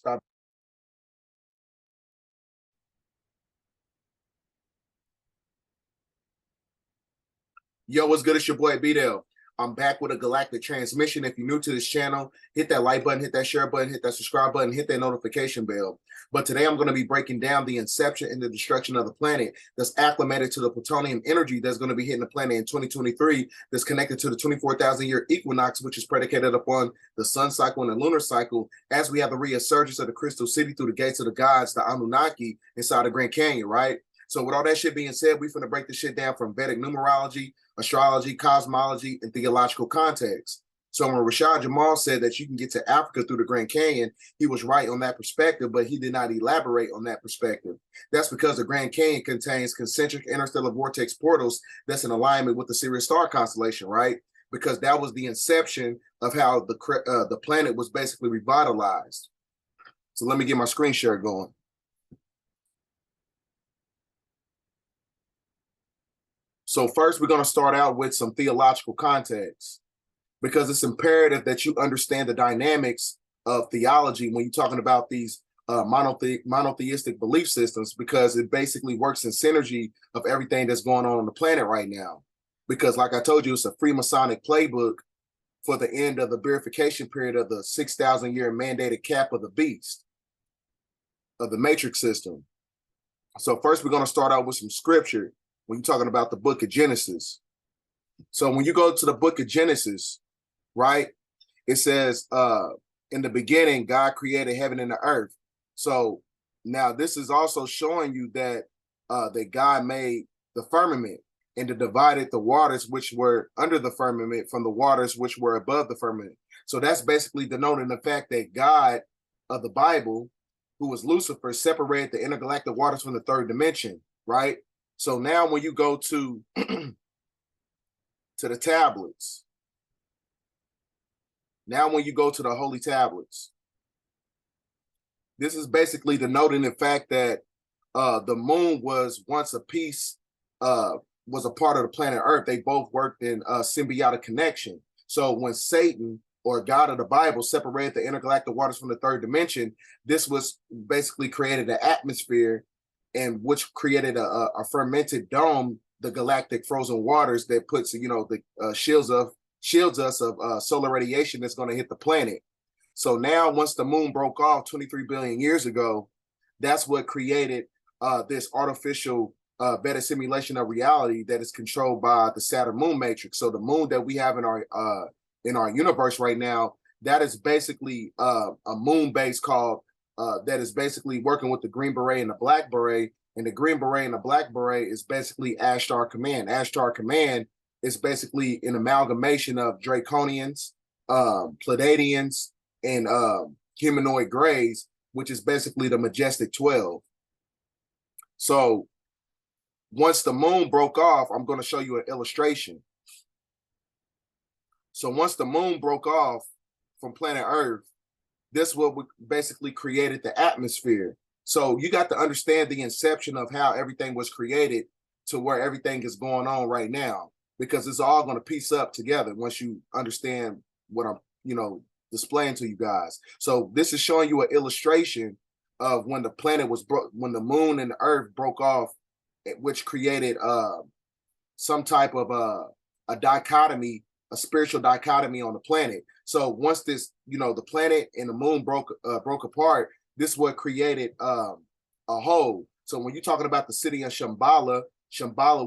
Stop. Yo, what's good? It's your boy B-Dell. I'm back with a galactic transmission. If you're new to this channel, hit that like button, hit that share button, hit that subscribe button, hit that notification bell. But today I'm going to be breaking down the inception and the destruction of the planet that's acclimated to the plutonium energy that's going to be hitting the planet in 2023, that's connected to the 24,000-year equinox, which is predicated upon the sun cycle and the lunar cycle, as we have the resurgence of the crystal city through the gates of the gods, the Anunnaki, inside the Grand Canyon, right? So with all that shit being said, we're going to break this shit down from Vedic numerology, astrology, cosmology, and theological context. So when Rashad Jamal said that you can get to Africa through the Grand Canyon, he was right on that perspective, but he did not elaborate on that perspective. That's because the Grand Canyon contains concentric interstellar vortex portals that's in alignment with the Sirius star constellation, right? Because that was the inception of how the planet was basically revitalized. So let me get my screen share going. So first, we're going to start out with some theological context, because it's imperative that you understand the dynamics of theology when you're talking about these monotheistic belief systems, because it basically works in synergy of everything that's going on the planet right now. Because like I told you, it's a Freemasonic playbook for the end of the verification period of the 6,000-year mandated cap of the beast, of the matrix system. So first, we're going to start out with some scripture when you're talking about the book of Genesis. So when you go to the book of Genesis, right, it says, in the beginning, God created heaven and the earth. So now this is also showing you that that God made the firmament and divided the waters which were under the firmament from the waters which were above the firmament. So that's basically denoting the fact that God of the Bible, who was Lucifer, separated the intergalactic waters from the third dimension, right? So now when you go to to the tablets, now when you go to the holy tablets, this is basically denoting the fact that the moon was once a piece, was a part of the planet Earth. They both worked in symbiotic connection. So when Satan, or God of the Bible, separated the intergalactic waters from the third dimension, this was basically created an atmosphere, and which created a fermented dome, the galactic frozen waters that puts, the shields us of solar radiation that's going to hit the planet. So now, once the moon broke off 23 billion years ago, that's what created this artificial better simulation of reality that is controlled by the Saturn moon matrix. So the moon that we have in our universe right now, that is basically a moon base called that is basically working with the Green Beret and the Black Beret. And the Green Beret and the Black Beret is basically Ashtar Command. Ashtar Command is basically an amalgamation of Draconians, Pleiadians, and humanoid grays, which is basically the Majestic 12. So once the moon broke off, I'm going to show you an illustration. So once the moon broke off from planet Earth, this what basically created the atmosphere. So you got to understand the inception of how everything was created to where everything is going on right now, because it's all going to piece up together once you understand what I'm, displaying to you guys. So this is showing you an illustration of when the planet was when the moon and the earth broke off, which created some type of a dichotomy, a spiritual dichotomy on the planet. So once this, the planet and the moon broke apart, this is what created a hole. So when you're talking about the city of Shambhala,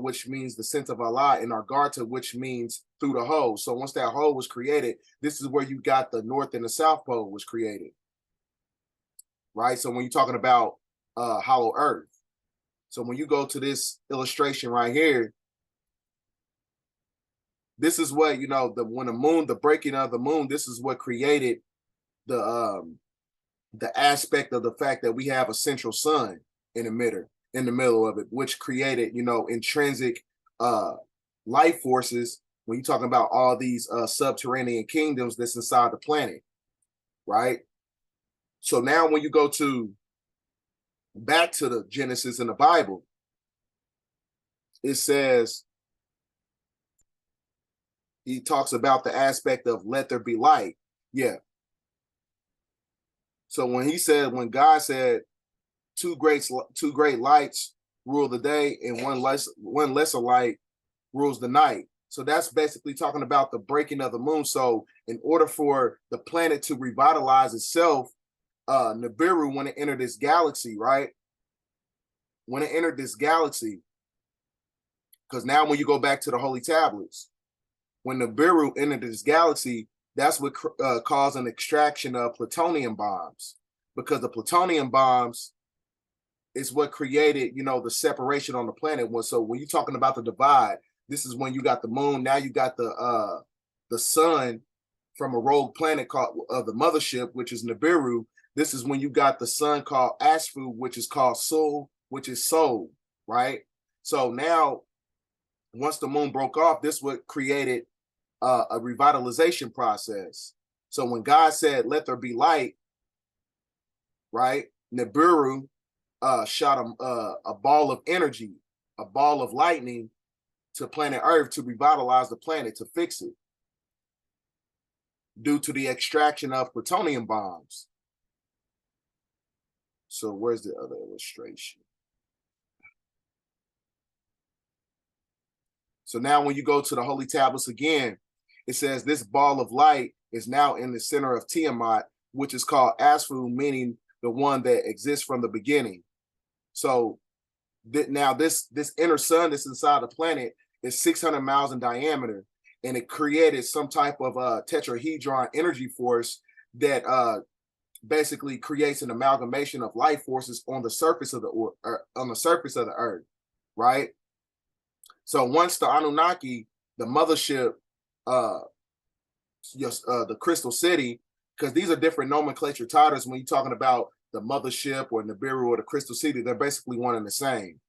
which means the scent of Allah, and Argarta, which means through the hole. So once that hole was created, this is where you got the North and the South Pole was created, right? So when you're talking about hollow earth. So when you go to this illustration right here, this is what, when the moon, the breaking of the moon, this is what created the aspect of the fact that we have a central sun in the middle of it, which created, intrinsic life forces when you're talking about all these subterranean kingdoms that's inside the planet, right? So now when you go back to the Genesis in the Bible, it says, he talks about the aspect of let there be light. Yeah. So when God said two great lights rule the day and one lesser light rules the night. So that's basically talking about the breaking of the moon. So in order for the planet to revitalize itself, Nibiru, when it entered this galaxy, right? When it entered this galaxy, because now when you go back to the Holy Tablets, when Nibiru entered this galaxy, that's what caused an extraction of plutonium bombs, because the plutonium bombs is what created, the separation on the planet. So when you're talking about the divide, this is when you got the moon. Now you got the sun from a rogue planet called the mothership, which is Nibiru. This is when you got the sun called Ashfu, which is called Sol, which is soul, right? So now, once the moon broke off, this what created a revitalization process. So when God said, "Let there be light," right? Nibiru shot a ball of energy, a ball of lightning to planet Earth to revitalize the planet, to fix it, due to the extraction of plutonium bombs. So where's the other illustration? So now when you go to the Holy Tablets again, it says this ball of light is now in the center of Tiamat, which is called Asfu, meaning the one that exists from the beginning. So now this inner sun that's inside the planet is 600 miles in diameter, and it created some type of tetrahedron energy force that basically creates an amalgamation of life forces on the surface of the Earth, right? So once the Anunnaki, the mothership, the crystal city, because these are different nomenclature titles when you're talking about the mothership or Nibiru or the crystal city, they're basically one and the same.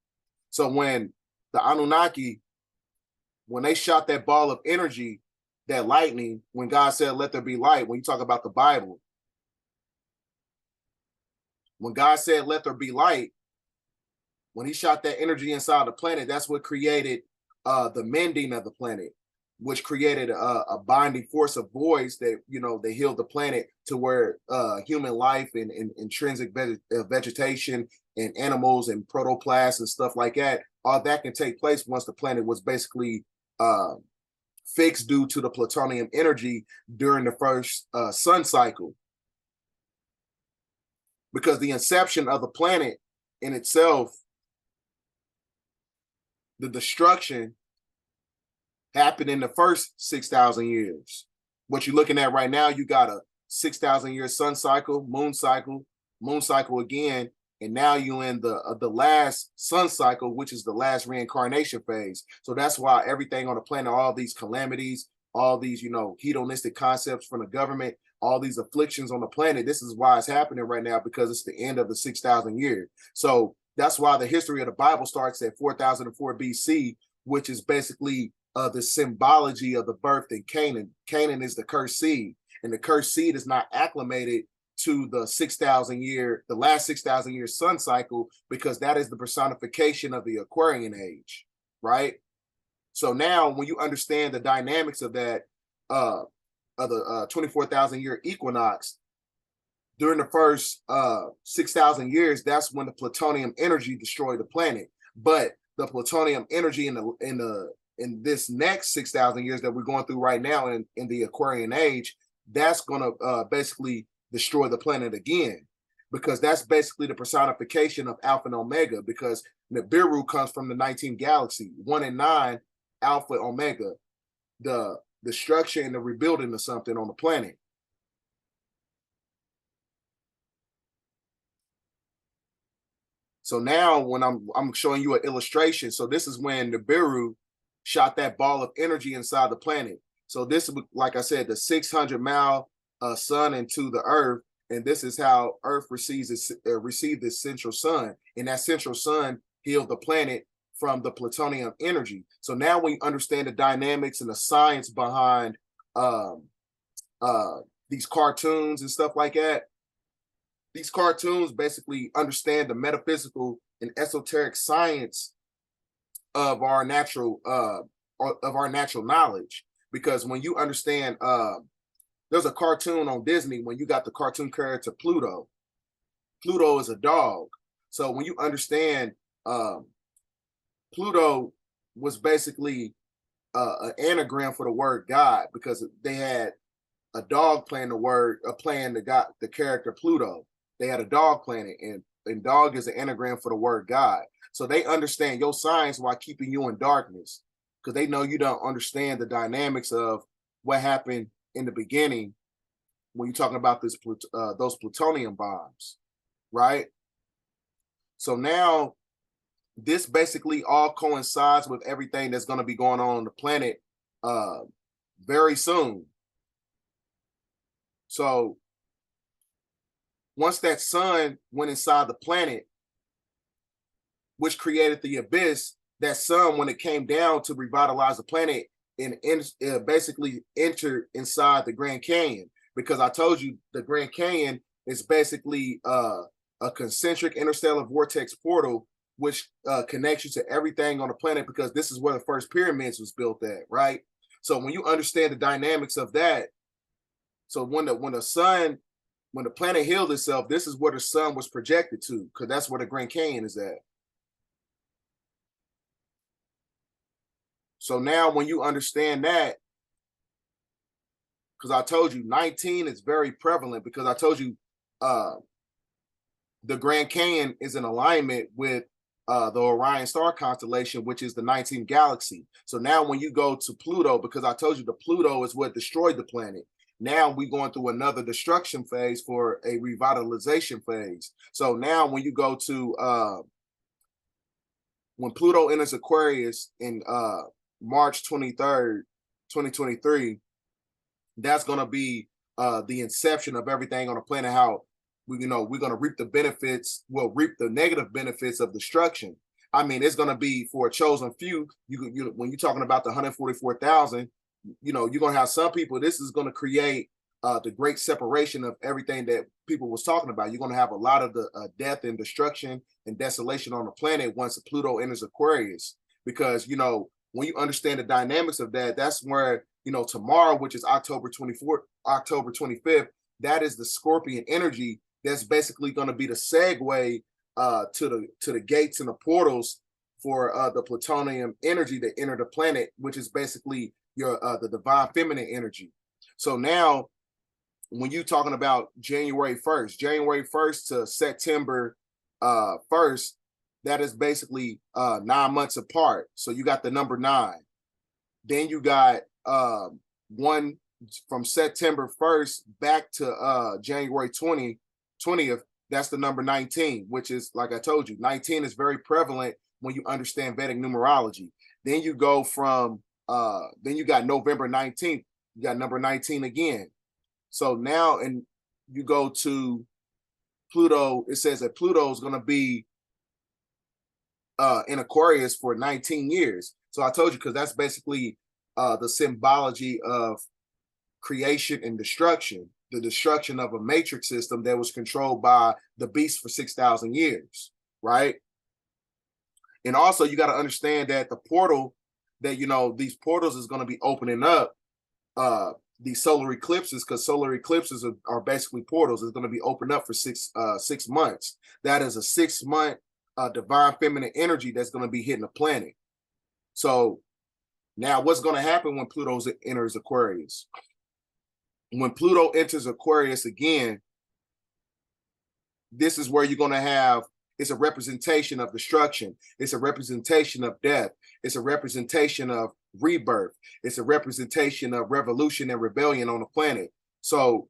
So when the Anunnaki, when they shot that ball of energy, that lightning, when God said, "Let there be light," when you talk about the Bible, when God said, "Let there be light," when he shot that energy inside the planet, that's what created the mending of the planet, which created a binding force of voids that, they healed the planet to where human life and intrinsic vegetation and animals and protoplasts and stuff like that, all that can take place once the planet was basically fixed due to the plutonium energy during the first sun cycle. Because the inception of the planet in itself, the destruction happened in the first 6,000 years. What you're looking at right now, you got a 6,000 year sun cycle, moon cycle again, and now you're in the last sun cycle, which is the last reincarnation phase. So that's why everything on the planet, all these calamities, all these, hedonistic concepts from the government, all these afflictions on the planet, this is why it's happening right now, because it's the end of the 6,000 years. So that's why the history of the Bible starts at 4004 BC, which is basically the symbology of the birth in Canaan. Canaan is the cursed seed, and the cursed seed is not acclimated to the last 6,000 year sun cycle, because that is the personification of the Aquarian age, right? So now when you understand the dynamics of that, of the 24,000 year equinox, during the first 6,000 years, that's when the plutonium energy destroyed the planet. But the plutonium energy in this next 6,000 years that we're going through right now in the Aquarian age, that's going to basically destroy the planet again, because that's basically the personification of Alpha and Omega, because Nibiru comes from the 19th galaxy, 1 and 9, Alpha, Omega, the destruction and the rebuilding of something on the planet. So now when I'm showing you an illustration, so this is when Nibiru shot that ball of energy inside the planet. So this is, like I said, the 600-mile sun into the Earth, and this is how Earth received this central sun, and that central sun healed the planet from the plutonium energy. So now we understand the dynamics and the science behind these cartoons and stuff like that. These cartoons basically understand the metaphysical and esoteric science of our natural knowledge. Because when you understand, there's a cartoon on Disney when you got the cartoon character Pluto. Pluto is a dog. So when you understand, Pluto was basically an anagram for the word God, because they had a dog playing the character Pluto. They had a dog playing it, and dog is an anagram for the word God. So they understand your science while keeping you in darkness, because they know you don't understand the dynamics of what happened in the beginning when you're talking about those plutonium bombs, right? So now this basically all coincides with everything that's going to be going on the planet very soon. So once that sun went inside the planet, which created the abyss, that sun, when it came down to revitalize the planet, and basically entered inside the Grand Canyon, because I told you the Grand Canyon is basically a concentric interstellar vortex portal, which connects you to everything on the planet, because this is where the first pyramids was built at, right? So when you understand the dynamics of that, so when the planet healed itself, this is where the sun was projected to, because that's where the Grand Canyon is at. So now when you understand that, because I told you 19 is very prevalent, because I told you the Grand Canyon is in alignment with the Orion star constellation, which is the 19th galaxy. So now when you go to Pluto, because I told you the Pluto is what destroyed the planet, now we're going through another destruction phase for a revitalization phase. So now when you go to when Pluto enters Aquarius in March 23rd, 2023, that's going to be the inception of everything on the planet. How we're going to reap the benefits, reap the negative benefits of destruction. I mean, it's going to be for a chosen few. When you're talking about the 144,000, you're going to have some people. This is going to create the great separation of everything that people was talking about. You're going to have a lot of the death and destruction and desolation on the planet once Pluto enters Aquarius, because when you understand the dynamics of that, that's where tomorrow, which is October 24th, October 25th, that is the Scorpion energy. That's basically going to be the segue to the gates and the portals for the plutonium energy that enter the planet, which is basically the divine feminine energy. So now, when you're talking about January 1st to September 1st, that is basically 9 months apart. So you got the number 9. Then you got one from September 1st back to January 20th. That's the number 19, which is, like I told you, 19 is very prevalent when you understand Vedic numerology. Then you go from then you got November 19th, you got number 19 again. So now, and you go to Pluto, it says that Pluto is going to be in Aquarius for 19 years. So I told you, because that's basically the symbology of creation and destruction, the destruction of a matrix system that was controlled by the beast for 6,000 years, right? And also, you got to understand that the portal that, these portals is going to be opening up these solar eclipses, because solar eclipses are basically portals. It's going to be opened up for 6 months. That is a 6-month divine feminine energy that's going to be hitting the planet. So now what's going to happen when Pluto enters Aquarius? When Pluto enters Aquarius again, this is where you're going to have, it's a representation of destruction. It's a representation of death. It's a representation of rebirth. It's a representation of revolution and rebellion on the planet. So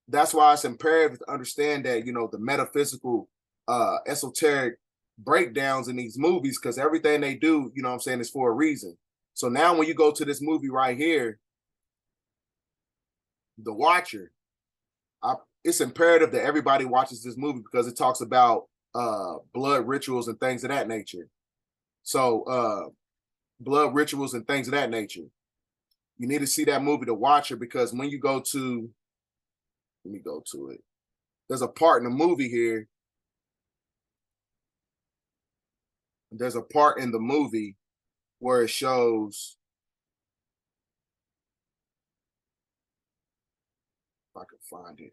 that's why it's imperative to understand that, the metaphysical, esoteric breakdowns in these movies, because everything they do, is for a reason. So now when you go to this movie right here, The Watcher, it's imperative that everybody watches this movie, because it talks about blood rituals and things of that nature. So blood rituals and things of that nature. You need to see that movie, The Watcher, because when you go to, let me go to it. There's a part in the movie here. There's a part in the movie where it shows, if I can find it.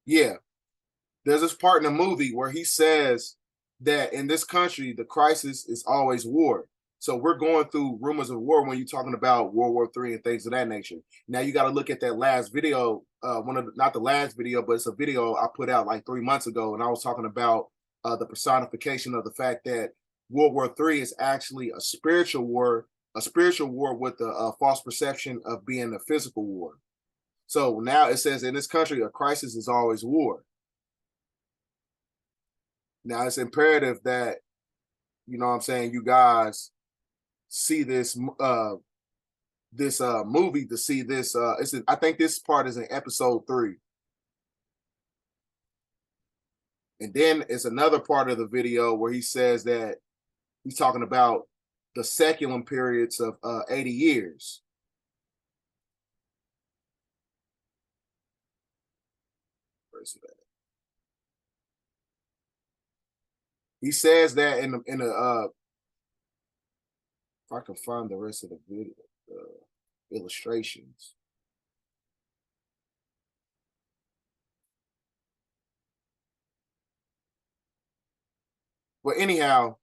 Yeah, there's this part in the movie where he says that in this country, the crisis is always war. So we're going through rumors of war when you're talking about World War III and things of that nature. Now you got to look at that last video, not the last video, but it's a video I put out like 3 months ago, and I was talking about the personification of the fact that World War III is actually a spiritual war with the false perception of being a physical war. So now it says in this country, a crisis is always war. Now it's imperative that, you know what I'm saying, you guys see this movie, to see this I think this part is in episode 3. And then it's another part of the video where he says that he's talking about the seculum periods of 80 years. Where's it at? He says that in the if I can find the rest of the video, illustrations. But anyhow,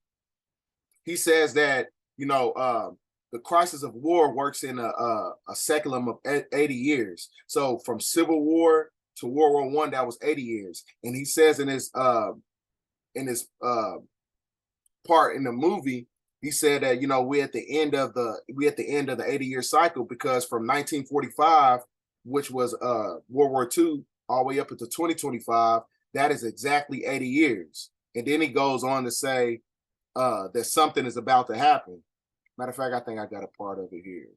he says that, you know, the crisis of war works in a seculum of 80 years. So from Civil War to World War One, that was 80 years. And he says in his part in the movie, he said that, you know, we're at the end of the 80-year cycle, because from 1945, which was World War II, all the way up into 2025, that is exactly 80 years. And then he goes on to say that something is about to happen. Matter of fact, I think I got a part of it here.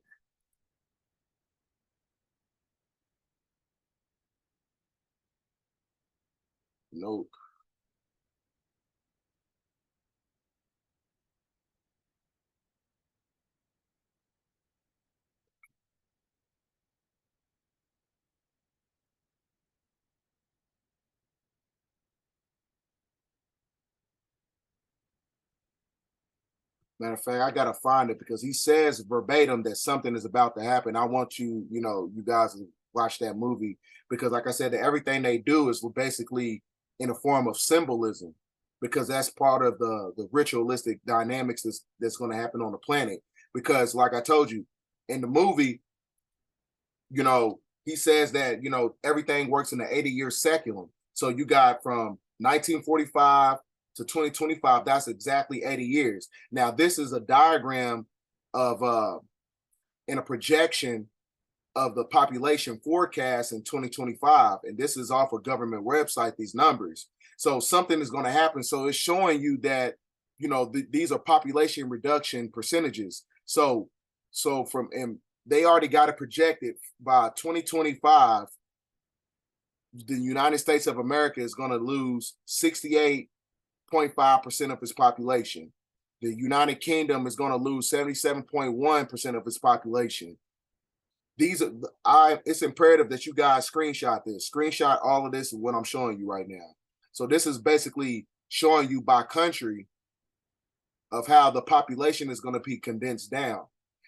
Nope. Matter of fact, I gotta find it, because he says verbatim that something is about to happen. I want you, you know, you guys to watch that movie, because, like I said, that everything they do is basically in a form of symbolism, because that's part of the ritualistic dynamics that's going to happen on the planet. Because, like I told you, in the movie, you know, he says that, you know, everything works in the 80-year seculum. So you got from 1945 to 2025, that's exactly 80 years. Now, this is a diagram of in a projection of the population forecast in 2025. And this is off a government website, these numbers. So something is going to happen. So it's showing you that, you know, these are population reduction percentages. So from, and they already got it projected by 2025, the United States of America is going to lose 68.5% of its population. The United Kingdom is going to lose 77.1% of its population. It's imperative that you guys screenshot all of this, what I'm showing you right now. So this is basically showing you by country of how the population is going to be condensed down.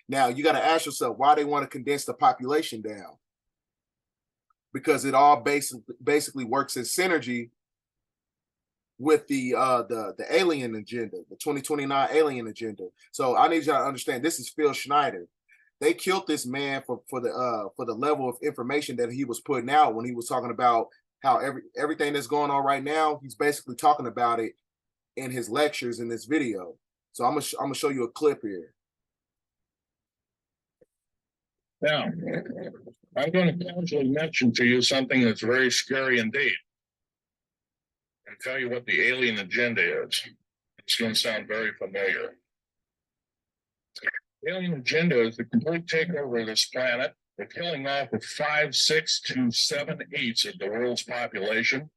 Now you got to ask yourself why they want to condense the population down, because it all basically works in synergy with the alien agenda, the 2029 alien agenda. So I need y'all to understand, this is Phil Schneider. They killed this man for the level of information that he was putting out when he was talking about how everything that's going on right now. He's basically talking about it in his lectures in this video. So I'm gonna show you a clip here. Now, I'm going to casually mention to you something that's very scary indeed, and tell you what the alien agenda is. It's going to sound very familiar. The alien agenda is the complete takeover of this planet, the killing off of 5, 6 to 7/8 of the world's population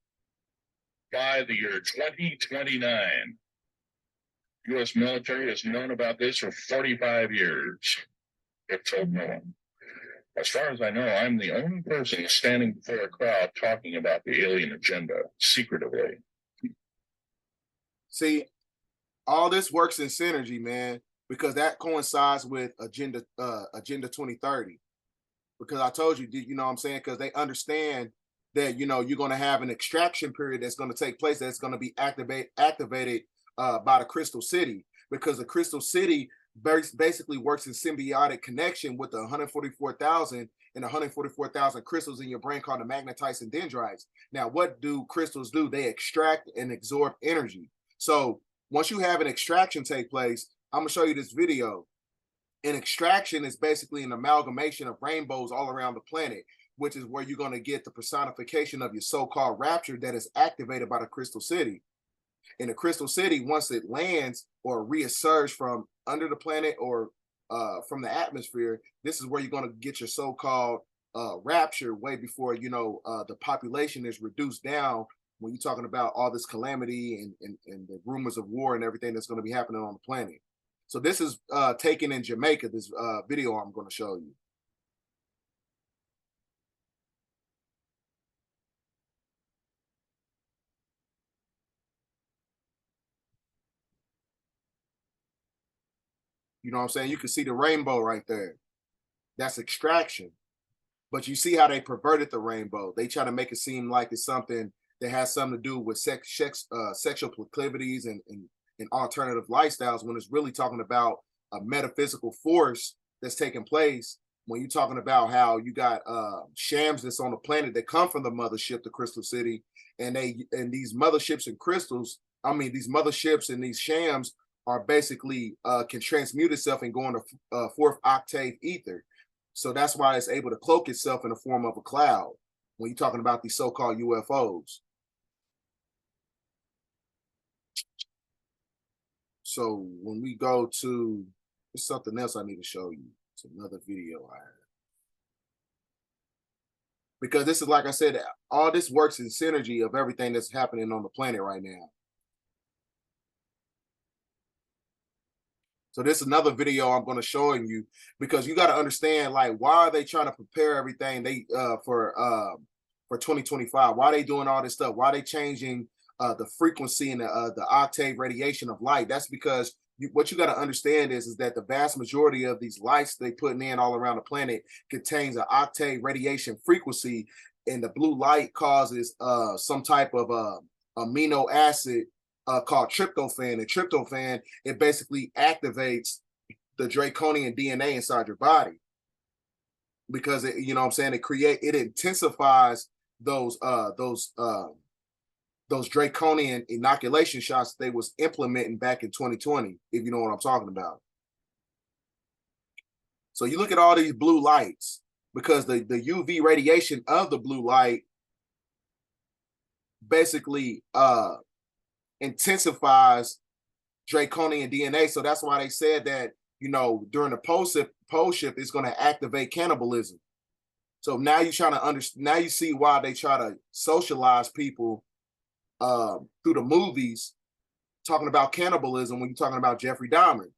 by the year 2029. U.S. military has known about this for 45 years. It told no one. As far as I know, I'm the only person standing before a crowd talking about the alien agenda secretively. See, all this works in synergy, man, because that coincides with Agenda 2030. Because I told you, you know what I'm saying? Because they understand that you're going to have an extraction period that's going to take place, that's going to be activated by the crystal city, because the crystal city basically works in symbiotic connection with the 144,000 and 144,000 crystals in your brain called the magnetites and dendrites. Now, what do crystals do? They extract and absorb energy. So once you have an extraction take place, I'm going to show you this video. An extraction is basically an amalgamation of rainbows all around the planet, which is where you're going to get the personification of your so-called rapture that is activated by the crystal city. In the crystal city, once it lands or resurges from under the planet or from the atmosphere, this is where you're going to get your so-called rapture way before the population is reduced down, when you're talking about all this calamity and the rumors of war and everything that's going to be happening on the planet. So this is taken in Jamaica, this video I'm going to show you. You know what I'm saying? You can see the rainbow right there. That's extraction. But you see how they perverted the rainbow. They try to make it seem like it's something that has something to do with sexual proclivities and alternative lifestyles, when it's really talking about a metaphysical force that's taking place. When you're talking about how you got shams that's on the planet that come from the mothership, the Crystal City, and these motherships and crystals, these motherships and these shams are basically can transmute itself and go into fourth octave ether. So that's why it's able to cloak itself in the form of a cloud when you're talking about these so-called UFOs. So when we go to, there's something else I need to show you. It's another video I have. Because this is, like I said, all this works in synergy of everything that's happening on the planet right now. So this is another video I'm going to show you, because you got to understand, like, why are they trying to prepare everything for 2025? Why are they doing all this stuff? Why are they changing the frequency and the octave radiation of light? That's because what you got to understand is that the vast majority of these lights they putting in all around the planet contains an octave radiation frequency, and the blue light causes some type of amino acid called tryptophan. And tryptophan, it basically activates the draconian DNA inside your body, because it, it intensifies those draconian inoculation shots they was implementing back in 2020, if you know what I'm talking about. So you look at all these blue lights, because the UV radiation of the blue light basically intensifies draconian DNA. So that's why they said that, during the pole shift, it's going to activate cannibalism. So now you're trying to understand, now you see why they try to socialize people through the movies, talking about cannibalism when you're talking about Jeffrey Dahmer.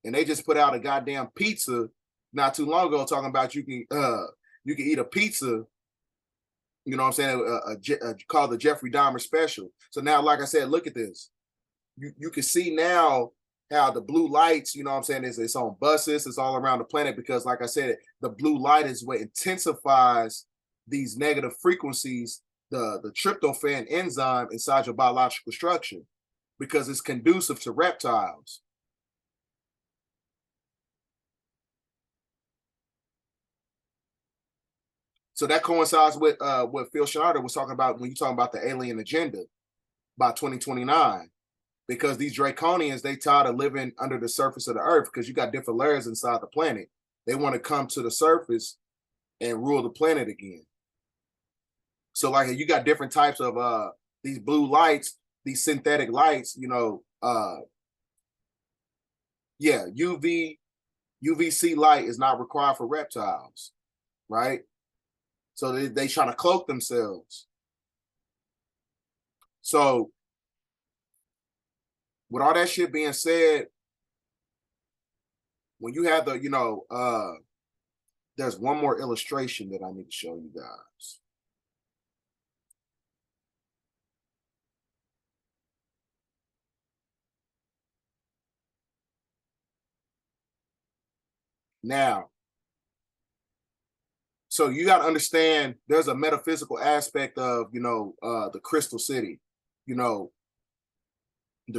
And they just put out a goddamn pizza not too long ago talking about you can eat a pizza, you know what I'm saying, called the Jeffrey Dahmer special. So now, like I said, look at this. You can see now how the blue lights, you know what I'm saying, it's on buses, it's all around the planet, because, like I said, the blue light is what intensifies these negative frequencies, the tryptophan enzyme inside your biological structure, because it's conducive to reptiles. So that coincides with what Phil Schneider was talking about when you're talking about the alien agenda by 2029. Because these draconians, they tired of living under the surface of the earth, because you got different layers inside the planet. They want to come to the surface and rule the planet again. So, like, you got different types of these blue lights, these synthetic lights, UVC light is not required for reptiles, right? So they trying to cloak themselves. So with all that shit being said, when you have the, there's one more illustration that I need to show you guys. Now, So you got to understand there's a metaphysical aspect of, the crystal city. The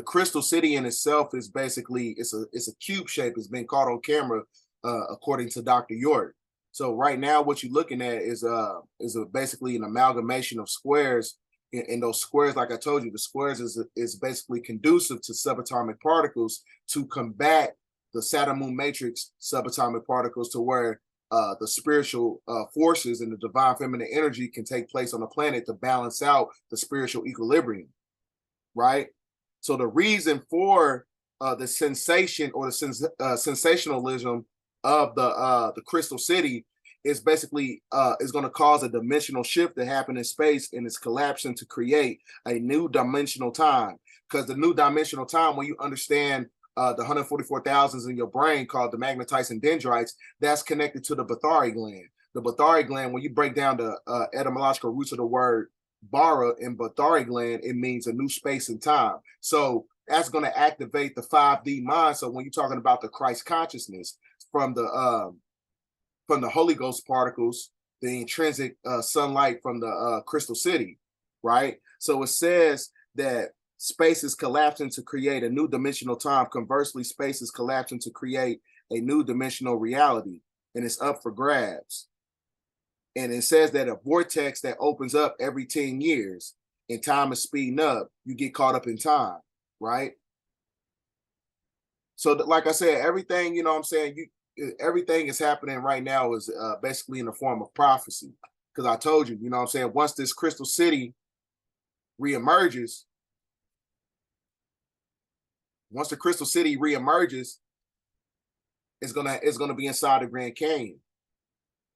crystal city in itself is basically, it's a cube shape. It's been caught on camera, according to Dr. York. So right now, what you're looking at is basically an amalgamation of squares. And those squares, like I told you, the squares is basically conducive to subatomic particles to combat the Saturn Moon matrix subatomic particles, to where the spiritual forces and the divine feminine energy can take place on the planet to balance out the spiritual equilibrium, right? So the reason for the sensation or the sensationalism of the crystal city is basically is going to cause a dimensional shift to happen in space, and it's collapsing to create a new dimensional time. Because the new dimensional time, when you understand the 144,000s in your brain called the magnetites and dendrites, that's connected to the Bathari gland. The Bathari gland, when you break down the etymological roots of the word bara in Bathari gland, it means a new space and time. So that's going to activate the 5D mind. So when you're talking about the Christ consciousness from the Holy Ghost particles, the intrinsic sunlight from the crystal city, right? So it says that space is collapsing to create a new dimensional time. Conversely, space is collapsing to create a new dimensional reality, and it's up for grabs. And it says that a vortex that opens up every 10 years and time is speeding up, you get caught up in time, right? So like I said, everything, everything is happening right now is basically in the form of prophecy. Because I told you, once this crystal city reemerges, once the crystal city reemerges, it's gonna be inside the Grand Canyon,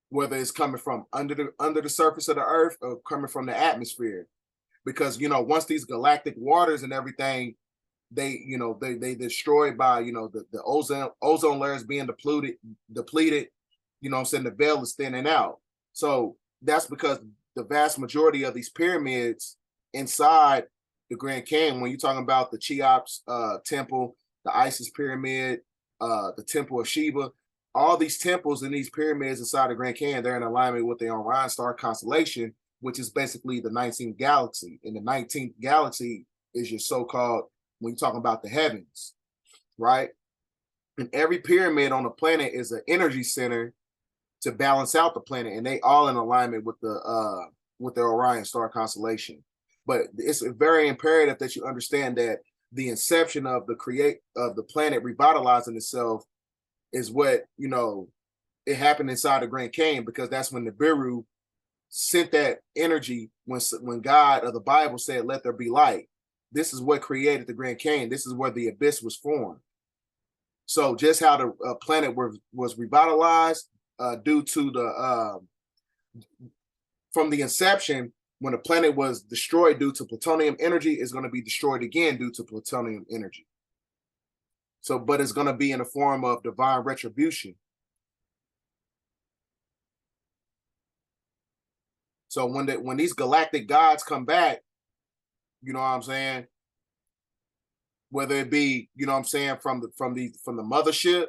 whether it's coming from under the surface of the earth or coming from the atmosphere. Because once these galactic waters and everything, they destroyed by the ozone layers being depleted, the veil is thinning out. So that's because the vast majority of these pyramids inside the Grand Canyon, when you're talking about the Cheops temple, the Isis pyramid, the temple of Sheba, all these temples and these pyramids inside the Grand Canyon, they're in alignment with the Orion star constellation, which is basically the 19th galaxy. And the 19th galaxy is your so-called, when you're talking about the heavens, right? And every pyramid on the planet is an energy center to balance out the planet, and they all in alignment with the Orion star constellation. But it's very imperative that you understand that the inception of the planet revitalizing itself is what, it happened inside the Grand Canyon, because that's when the Nibiru sent that energy when God of the Bible said, let there be light. This is what created the Grand Canyon. This is where the abyss was formed. So just how the planet was revitalized due to from the inception, when the planet was destroyed due to plutonium energy, is going to be destroyed again due to plutonium energy. So, but it's going to be in the form of divine retribution. So when these galactic gods come back, you know what I'm saying? Whether it be, from the mothership,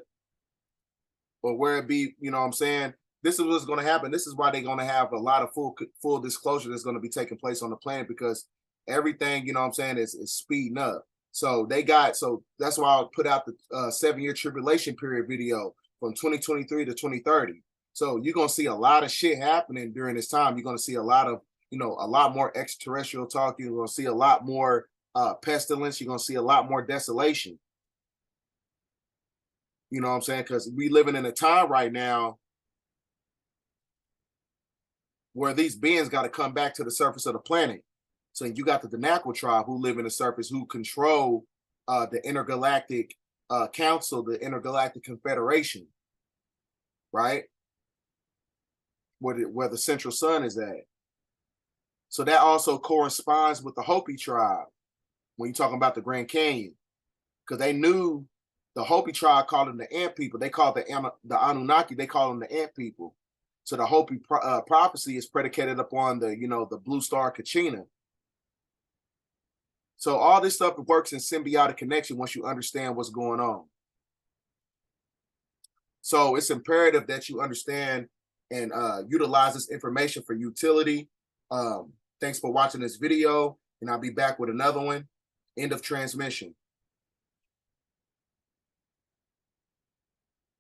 or where it be, this is what's going to happen. This is why they're going to have a lot of full disclosure that's going to be taking place on the planet, because everything, is speeding up. So that's why I put out the 7-year tribulation period video from 2023 to 2030. So you're going to see a lot of shit happening during this time. You're going to see a lot of, a lot more extraterrestrial talk. You're going to see a lot more pestilence. You're going to see a lot more desolation. You know what I'm saying? Because we living in a time right now where these beings got to come back to the surface of the planet. So you got the Danakil tribe who live in the surface, who control the intergalactic council, the intergalactic confederation, right? Where the central sun is at. So that also corresponds with the Hopi tribe when you're talking about the Grand Canyon, because they knew the Hopi tribe called them the ant people. They called the Anunnaki, they call them the ant people. So the Hopi prophecy is predicated upon the blue star Kachina. So all this stuff works in symbiotic connection once you understand what's going on. So it's imperative that you understand and utilize this information for utility. Thanks for watching this video, and I'll be back with another one. End of transmission.